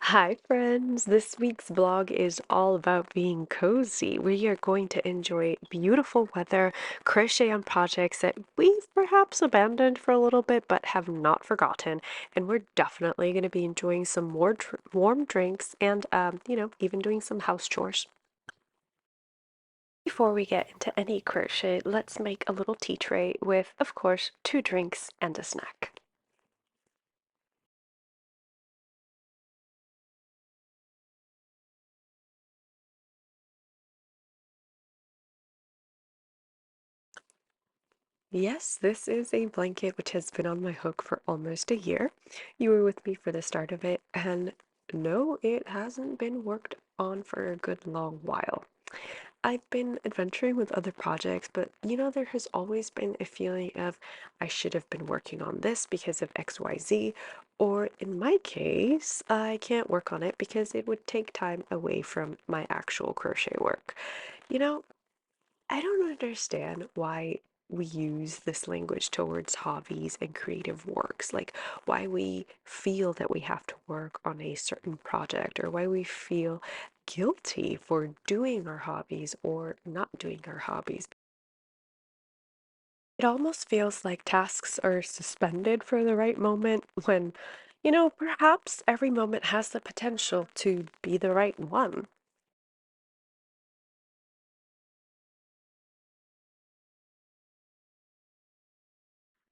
Hi, friends. This week's vlog is all about being cozy. We are going to enjoy beautiful weather, crochet on projects that we've perhaps abandoned for a little bit but have not forgotten. And we're definitely going to be enjoying some more warm drinks and, even doing some house chores. Before we get into any crochet, let's make a little tea tray with, of course, 2 drinks and a snack. Yes, this is a blanket which has been on my hook for almost a year. You were with me for the start of it, and no, it hasn't been worked on for a good long while. I've been adventuring with other projects, but there has always been a feeling of I should have been working on this because of XYZ, or in my case, I can't work on it because it would take time away from my actual crochet work. You know, I don't understand why we use this language towards hobbies and creative works, like why we feel that we have to work on a certain project or why we feel guilty for doing our hobbies or not doing our hobbies. It almost feels like tasks are suspended for the right moment when, perhaps every moment has the potential to be the right one.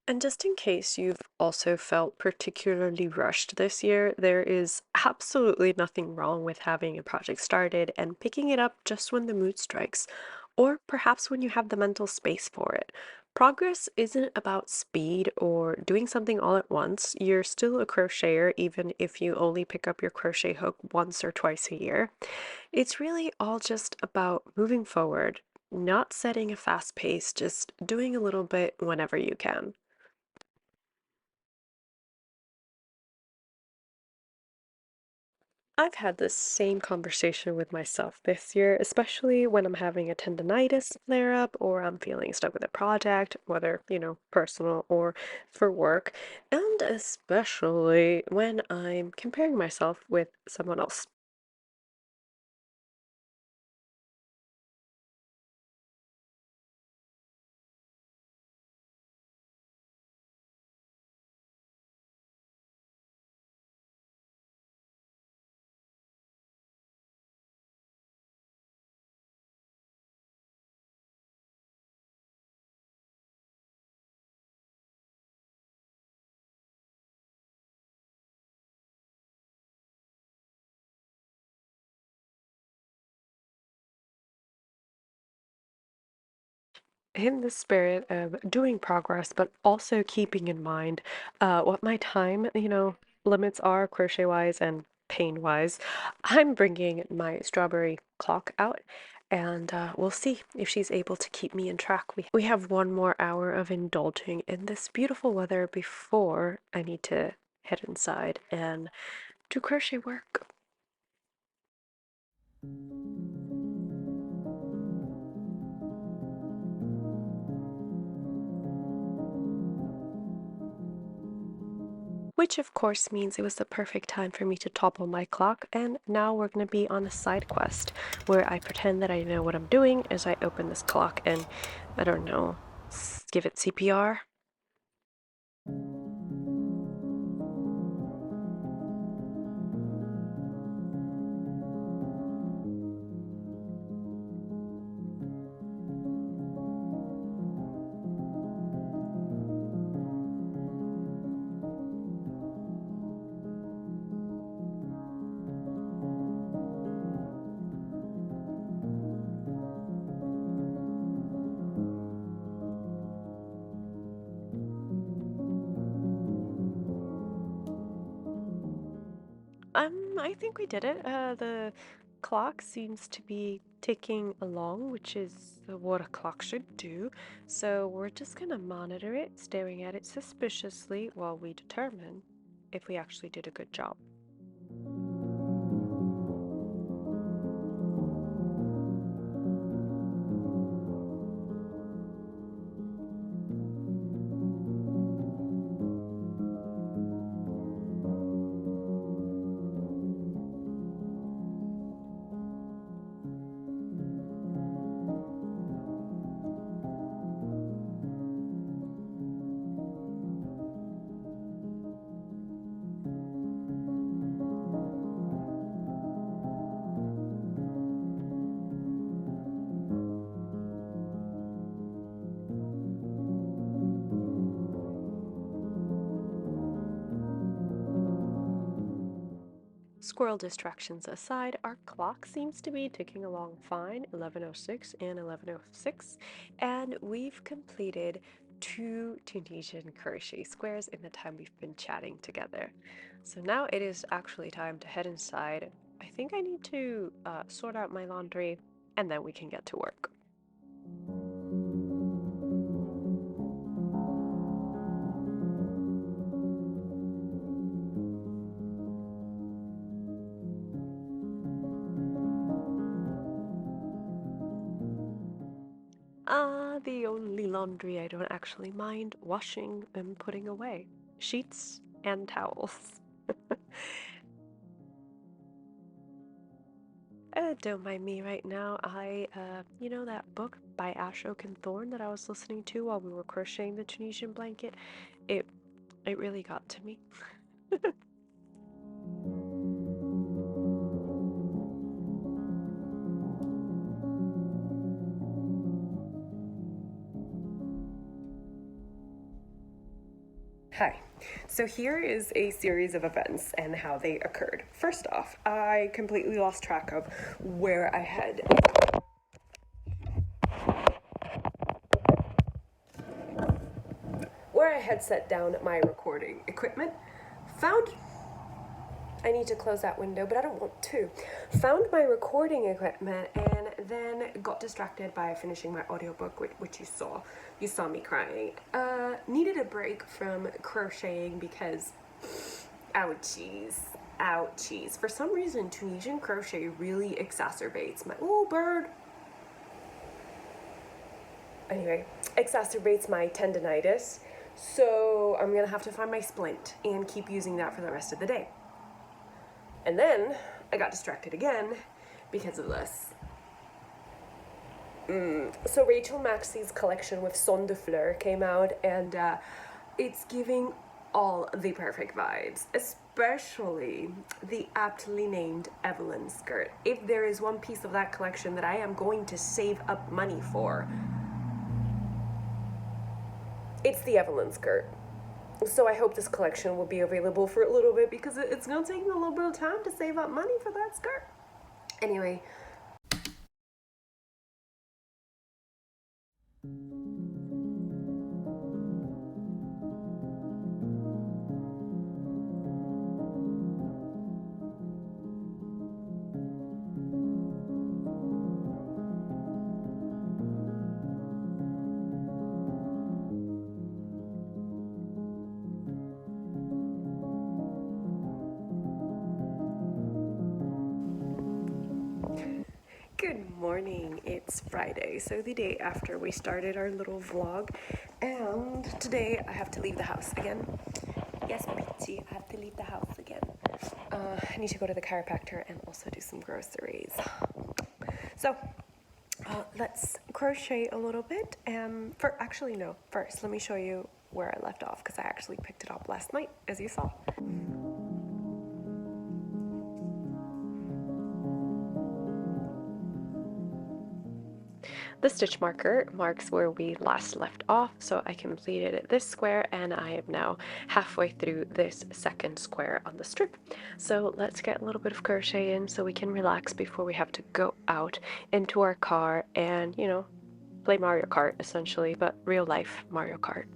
And just in case you've also felt particularly rushed this year, there is absolutely nothing wrong with having a project started and picking it up just when the mood strikes, or perhaps when you have the mental space for it. Progress isn't about speed or doing something all at once. You're still a crocheter even if you only pick up your crochet hook once or twice a year. It's really all just about moving forward, not setting a fast pace, just doing a little bit whenever you can. I've had this same conversation with myself this year, especially when I'm having a tendonitis flare up or I'm feeling stuck with a project, whether, personal or for work, and especially when I'm comparing myself with someone else. In the spirit of doing progress, but also keeping in mind what my time, limits are crochet wise and pain wise, I'm bringing my strawberry clock out and we'll see if she's able to keep me in track. We have one more hour of indulging in this beautiful weather before I need to head inside and do crochet work. Which of course means it was the perfect time for me to topple my clock, and now we're going to be on a side quest where I pretend that I know what I'm doing as I open this clock and, I don't know, give it CPR. I think we did it. The clock seems to be ticking along, which is what a clock should do. So we're just gonna monitor it, staring at it suspiciously while we determine if we actually did a good job. Squirrel distractions aside, our clock seems to be ticking along fine, 11:06 and 11:06, and we've completed 2 Tunisian crochet squares in the time we've been chatting together. So now it is actually time to head inside. I think I need to sort out my laundry, and then we can get to work. The only laundry I don't actually mind washing and putting away. Sheets and towels. Don't mind me right now. You know that book by Ashok and Thorn that I was listening to while we were crocheting the Tunisian blanket? It it really got to me. Hi. So here is a series of events and how they occurred. First off, I completely lost track of where I had set down my recording equipment. I need to close that window, but I don't want to. Found my recording equipment and then got distracted by finishing my audiobook, which you saw. You saw me crying. Needed a break from crocheting because ouchies. For some reason, Tunisian crochet really exacerbates my exacerbates my tendonitis. So I'm gonna have to find my splint and keep using that for the rest of the day. And then I got distracted again because of this. So Rachel Maxey's collection with Son de Fleur came out, and it's giving all the perfect vibes, especially the aptly named Evelyn skirt. If there is one piece of that collection that I am going to save up money for, it's the Evelyn skirt. So I hope this collection will be available for a little bit because it's going to take me a little bit of time to save up money for that skirt. Anyway. Good morning, it's Friday, so the day after we started our little vlog, and today I have to leave the house again. Yes, Pitsy, I have to leave the house again. I need to go to the chiropractor and also do some groceries. So, let's crochet a little bit, and first let me show you where I left off, because I actually picked it up last night, as you saw. The stitch marker marks where we last left off, so I completed this square and I am now halfway through this second square on the strip. So let's get a little bit of crochet in so we can relax before we have to go out into our car and, play Mario Kart essentially, but real life Mario Kart.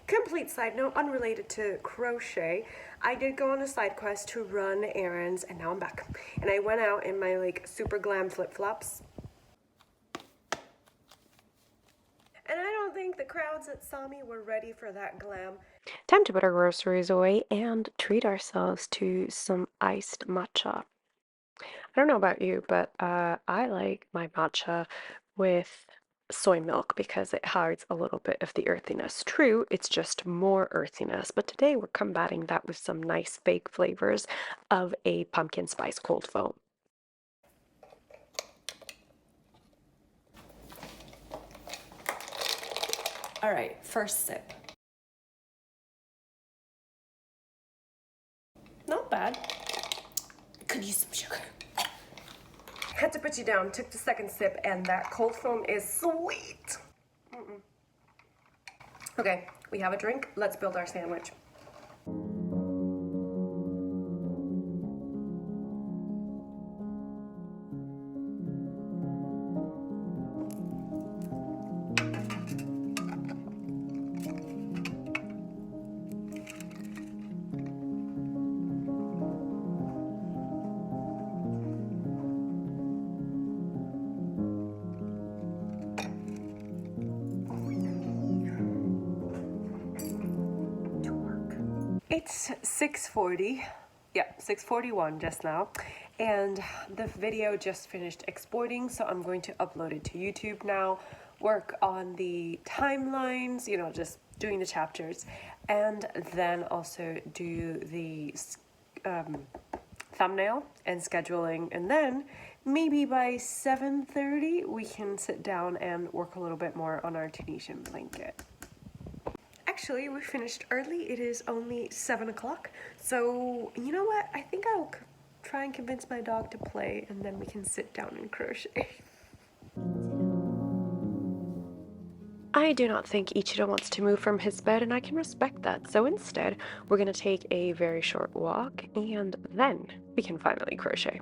Complete side note, unrelated to crochet, I did go on a side quest to run errands, and now I'm back. And I went out in my super glam flip-flops. And I don't think the crowds that saw me were ready for that glam. Time to put our groceries away and treat ourselves to some iced matcha. I don't know about you, but I like my matcha with soy milk because it hides a little bit of the earthiness. True, it's just more earthiness, but today we're combating that with some nice fake flavors of a pumpkin spice cold foam. All right, first sip. Not bad. Could use some sugar. Had to put you down, took the second sip, and that cold foam is sweet. Okay, we have a drink. Let's build our sandwich. It's 6:40. Yeah, 6:41 just now. And the video just finished exporting, so I'm going to upload it to YouTube now, work on the timelines, you know, just doing the chapters, and then also do the thumbnail and scheduling, and then maybe by 7:30 we can sit down and work a little bit more on our Tunisian blanket. Actually, we finished early. It is only 7 o'clock. So, you know what? I think I'll try and convince my dog to play, and then we can sit down and crochet. I do not think Ichiro wants to move from his bed, and I can respect that. So instead, we're going to take a very short walk, and then we can finally crochet.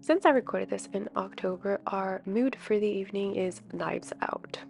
Since I recorded this in October, our mood for the evening is Knives Out.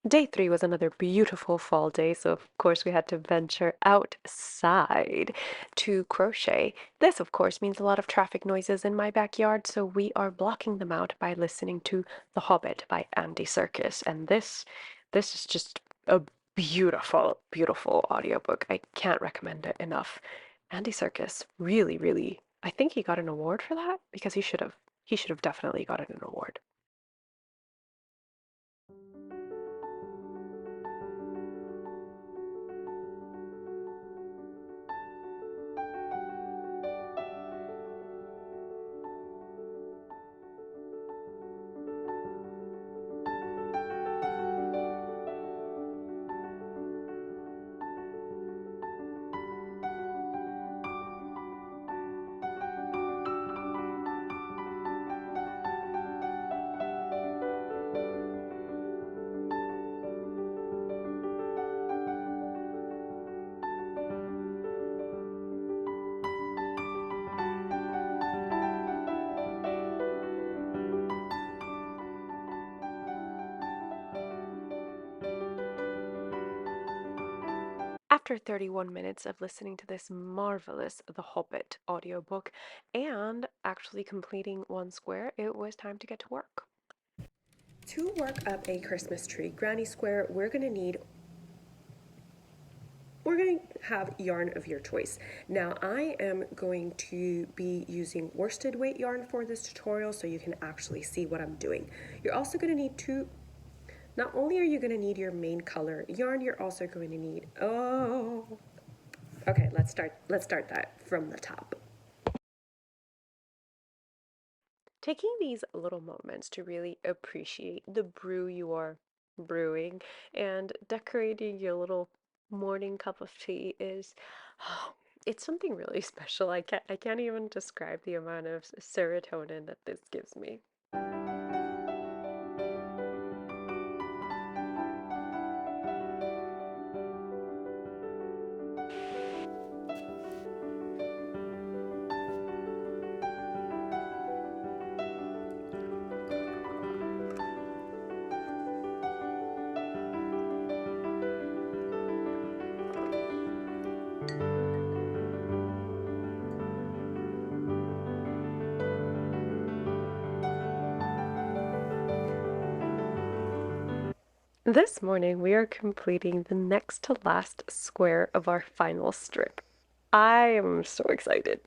Day 3 was another beautiful fall day, so of course we had to venture outside to crochet. This, of course, means a lot of traffic noises in my backyard, so we are blocking them out by listening to The Hobbit by Andy Serkis. And this is just a beautiful, beautiful audiobook. I can't recommend it enough. Andy Serkis, really, really, I think he got an award for that because he should have. He should have definitely gotten an award. After 31 minutes of listening to this marvelous The Hobbit audiobook and actually completing one square, it was time to get to work. To work up a Christmas tree granny square, we're going to have yarn of your choice. Now, I am going to be using worsted weight yarn for this tutorial so you can actually see what I'm doing. You're also going to need not only are you going to need your main color yarn, you're also going to need, okay, let's start that from the top. Taking these little moments to really appreciate the brew you are brewing and decorating your little morning cup of tea is, it's something really special. I can't even describe the amount of serotonin that this gives me. This morning we are completing the next to last square of our final strip. I am so excited.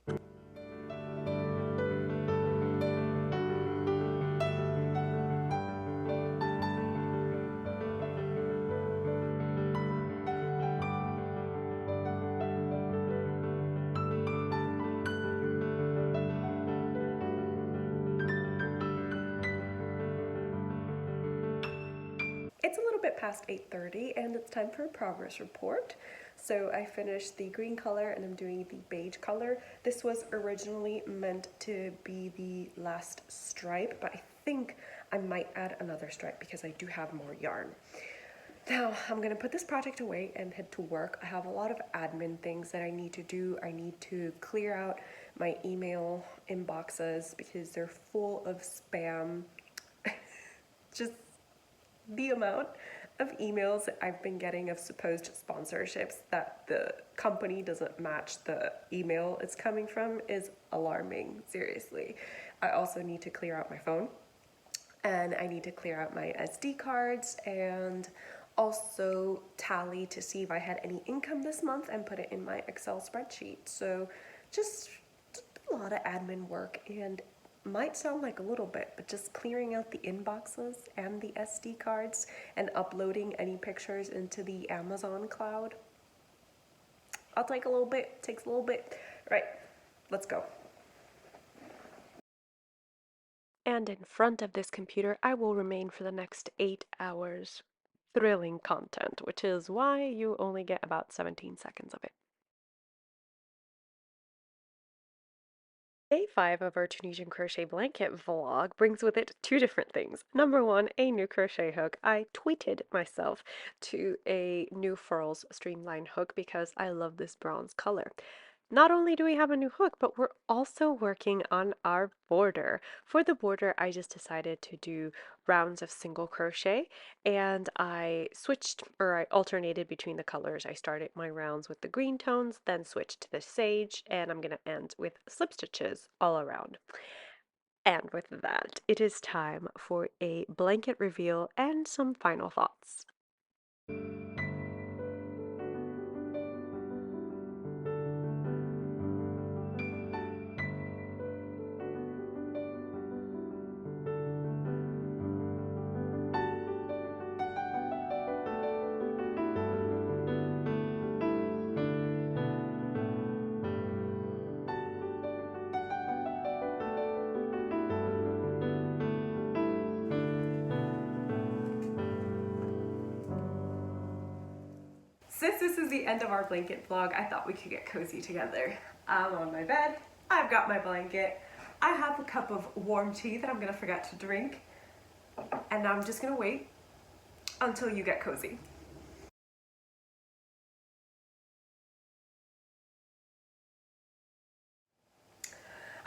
It's a little bit past 8:30 and it's time for a progress report. So I finished the green color and I'm doing the beige color. This was originally meant to be the last stripe, but I think I might add another stripe because I do have more yarn. Now I'm gonna put this project away and head to work. I have a lot of admin things that I need to do. I need to clear out my email inboxes because they're full of spam. Just the amount of emails that I've been getting of supposed sponsorships that the company doesn't match the email it's coming from is alarming, seriously. I also need to clear out my phone and I need to clear out my SD cards and also tally to see if I had any income this month and put it in my Excel spreadsheet. So just a lot of admin work, and might sound like a little bit, but just clearing out the inboxes and the SD cards and uploading any pictures into the Amazon cloud. I'll take a little bit, takes a little bit. Right, let's go. And in front of this computer, I will remain for the next 8 hours. Thrilling content, which is why you only get about 17 seconds of it. Day 5 of our Tunisian crochet blanket vlog brings with it two different things. Number one, a new crochet hook. I tweeted myself to a new Furls streamline hook because I love this bronze color. Not only do we have a new hook, but we're also working on our border. For the border, I just decided to do rounds of single crochet and I alternated between the colors. I started my rounds with the green tones, then switched to the sage, and I'm going to end with slip stitches all around. And with that, it is time for a blanket reveal and some final thoughts. Since this is the end of our blanket vlog, I thought we could get cozy together. I'm on my bed, I've got my blanket, I have a cup of warm tea that I'm gonna forget to drink, and I'm just gonna wait until you get cozy.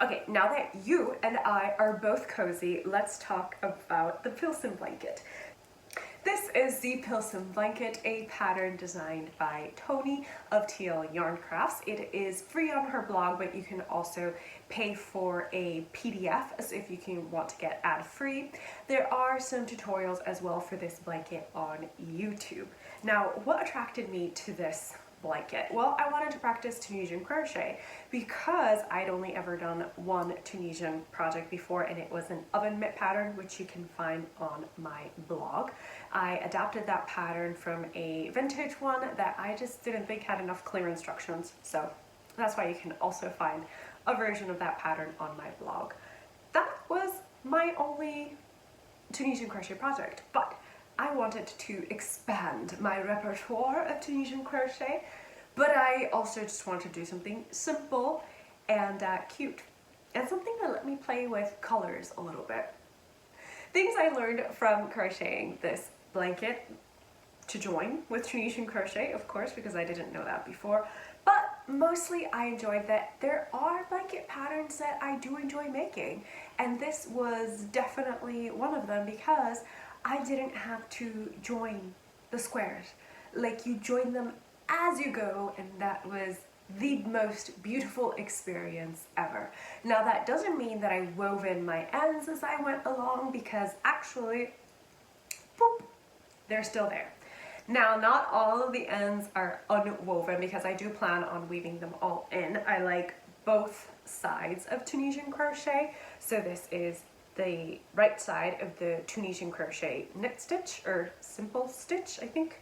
Okay, now that you and I are both cozy, let's talk about the Pilson blanket. This is the Pilson blanket, a pattern designed by Tony of TL Yarn Crafts. It is free on her blog, but you can also pay for a PDF as if you can want to get ad-free. There are some tutorials as well for this blanket on YouTube. Now, what attracted me to this blanket? Well, I wanted to practice Tunisian crochet because I'd only ever done one Tunisian project before, and it was an oven mitt pattern, which you can find on my blog. I adapted that pattern from a vintage one that I just didn't think had enough clear instructions, so that's why you can also find a version of that pattern on my blog. That was my only Tunisian crochet project, but I wanted to expand my repertoire of Tunisian crochet, but I also just wanted to do something simple and cute, and something that let me play with colors a little bit. Things I learned from crocheting this blanket to join with Tunisian crochet, of course, because I didn't know that before, but mostly I enjoyed that there are blanket patterns that I do enjoy making, and this was definitely one of them because I didn't have to join the squares. Like, you join them as you go, and that was the most beautiful experience ever. Now, that doesn't mean that I wove in my ends as I went along, because actually, boop, they're still there. Now, not all of the ends are unwoven because I do plan on weaving them all in. I like both sides of Tunisian crochet. So this is the right side of the Tunisian crochet knit stitch, or simple stitch, I think.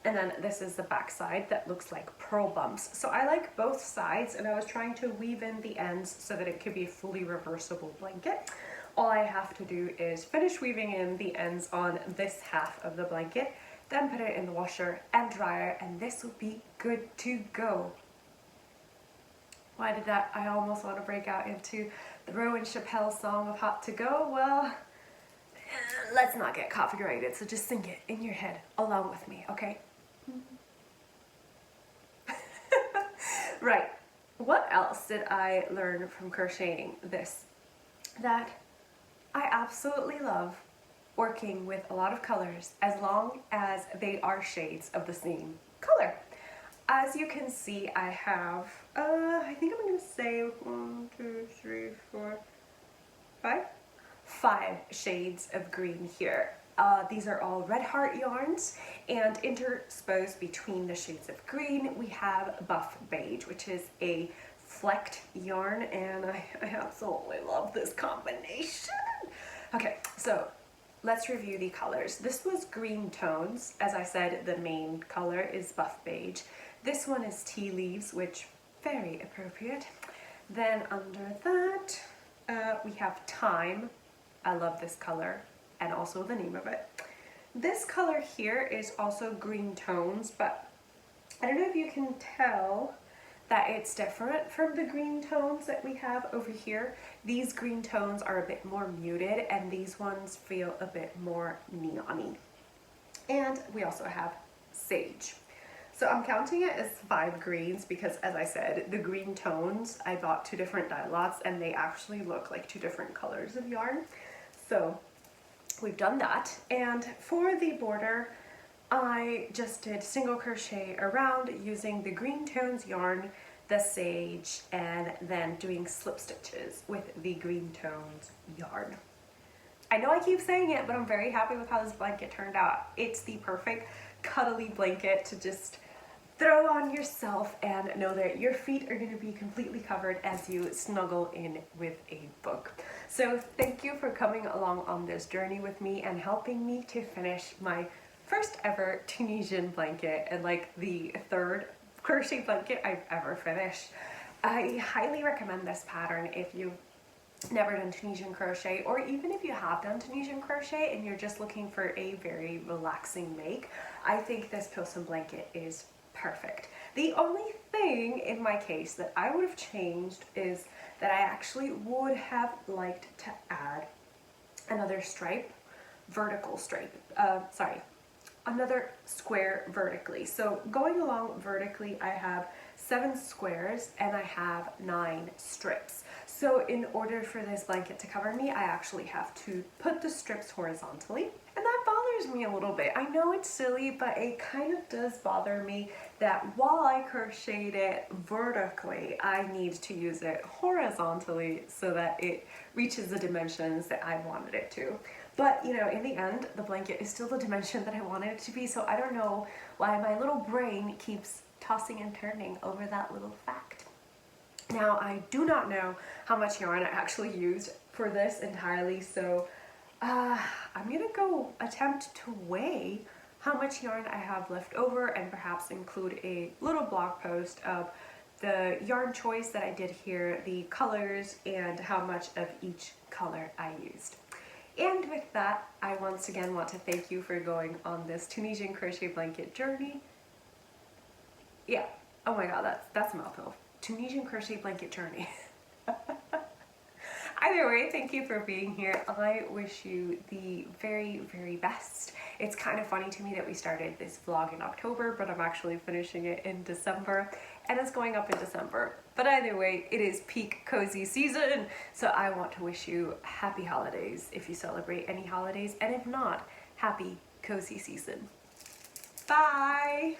And then this is the back side that looks like purl bumps. So I like both sides, and I was trying to weave in the ends so that it could be a fully reversible blanket. All I have to do is finish weaving in the ends on this half of the blanket, then put it in the washer and dryer, and this will be good to go. Why did that? I almost want to break out into the Rowan Chappelle song of Hot to Go. Well, let's not get copyrighted, so just sing it in your head along with me, okay? Right. What else did I learn from crocheting this? That I absolutely love working with a lot of colors as long as they are shades of the same color. As you can see, I have, I think I'm going to say 1, 2, 3, 4, 5? 5 shades of green here. These are all Red Heart yarns, and interspersed between the shades of green we have Buff Beige, which is a flecked yarn, and I absolutely love this combination. Okay, so let's review the colors. This was green tones. As I said, the main color is Buff Beige. This one is Tea Leaves, which very appropriate. Then under that, we have Thyme. I love this color, and also the name of it. This color here is also green tones, but I don't know if you can tell that it's different from the green tones that we have over here. These green tones are a bit more muted, and these ones feel a bit more neon-y. And we also have Sage. So I'm counting it as 5 greens because, as I said, the green tones, I bought 2 different dye lots and they actually look like 2 different colors of yarn. So we've done that. And for the border, I just did single crochet around using the green tones yarn, the sage, and then doing slip stitches with the green tones yarn. I know I keep saying it, but I'm very happy with how this blanket turned out. It's the perfect cuddly blanket to just throw on yourself and know that your feet are going to be completely covered as you snuggle in with a book. So thank you for coming along on this journey with me and helping me to finish my first ever Tunisian blanket, and like the 3rd crochet blanket I've ever finished. I highly recommend this pattern if you've never done Tunisian crochet, or even if you have done Tunisian crochet and you're just looking for a very relaxing make. I think this Pilson blanket is perfect. The only thing in my case that I would have changed is that I actually would have liked to add another stripe, vertical stripe, another square vertically. So going along vertically, I have 7 squares and I have 9 strips. So in order for this blanket to cover me, I actually have to put the strips horizontally, and that bothers me a little bit. I know it's silly, but it kind of does bother me that while I crocheted it vertically, I need to use it horizontally so that it reaches the dimensions that I wanted it to. But you know, in the end, the blanket is still the dimension that I wanted it to be, so I don't know why my little brain keeps tossing and turning over that little fact. Now, I do not know how much yarn I actually used for this entirely, so I'm gonna go attempt to weigh how much yarn I have left over and perhaps include a little blog post of the yarn choice that I did here, the colors, and how much of each color I used. And with that, I once again want to thank you for going on this Tunisian crochet blanket journey. Yeah, oh my god, that's a mouthful. Tunisian crochet blanket journey. Either way, thank you for being here. I wish you the very, very best. It's kind of funny to me that we started this vlog in October, but I'm actually finishing it in December, and it's going up in December. But either way, it is peak cozy season, so I want to wish you happy holidays if you celebrate any holidays, and if not, happy cozy season. Bye!